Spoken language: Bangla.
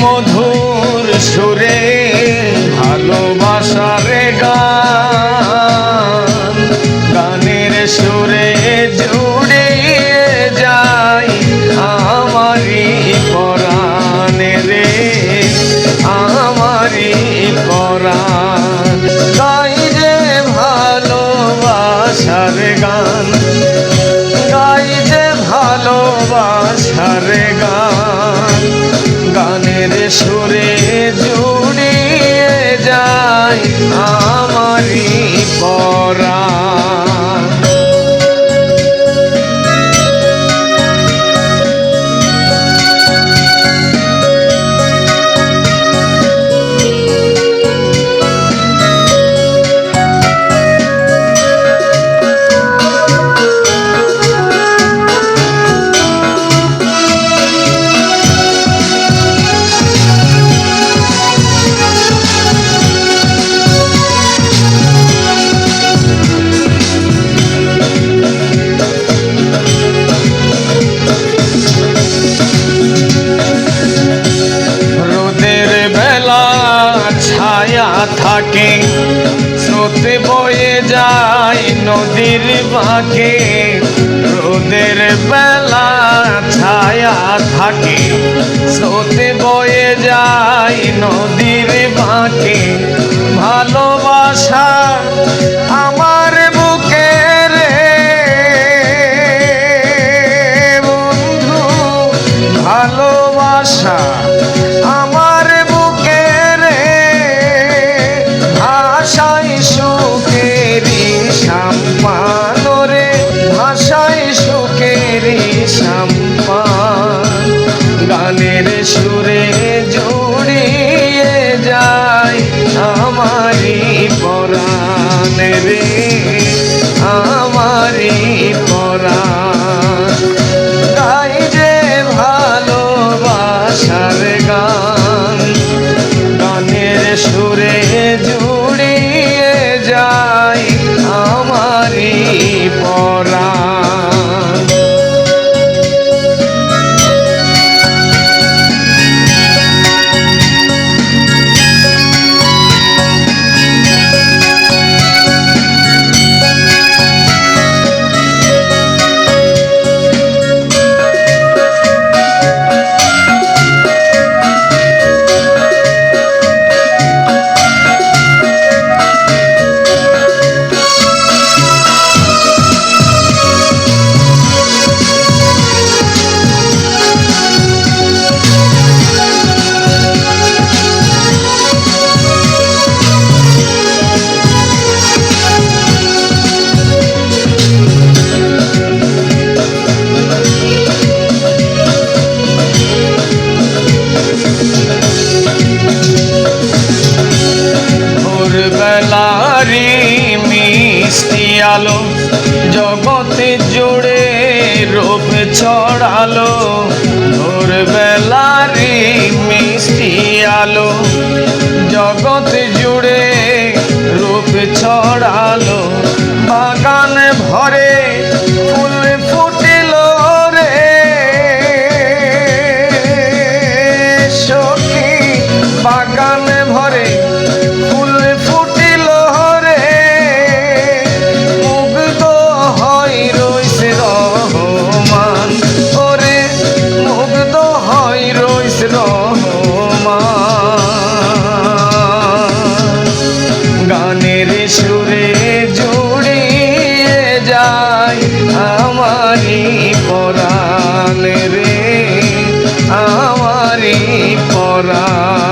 মধুর সুরে ভালোবাসার গান, গানের সুরে জুড়ে যাই আমারি পরাণে রে, আমারি পরাণ। গাই যে ভালোবাসার গান, গাই যে ভালোবাসার গান, গানের সুরে জুড়িয়ে যায় আমারি পরাণ। থাকে স্রোতে বয়ে যায় নদীর বাঁকে, রোদের বেলা ছায়া থাকে স্রোতে বয়ে যায় নদীর বাঁকে। ভালোবাসা আমার বুকে রে বন্ধু, ভালোবাসা আমার বুকে রে, ভাষায় সুখেরি সম্মান রে, ভাষায় সুখেরি সম্মান। গানের সুরে জড়িয়ে যায় আমারি পরাণ রে, আমারি পরাণ। গাই যে ভালোবাসার গান, গানের সুরে জুড়িয়ে যায় আমারি পরাণ। বেলারি মিষ্টি আলো জগতে জুড়ে রূপ ছড়ালো, ভোর বেলারি মিষ্টি আলো জগতে জুড়ে রূপ ছড়ালো। বাগান ভরে ফুল ফুটিল রে সখী, বাগান ভরে ফুল ফুটিল রে, মুগ্ধ হয় রইছে রহমান ওরে, মুগ্ধ হয় রইছে রহমান। গানের সুরে জুড়িয়ে যায় আমারি পরাণ রে, আমারি পরাণ।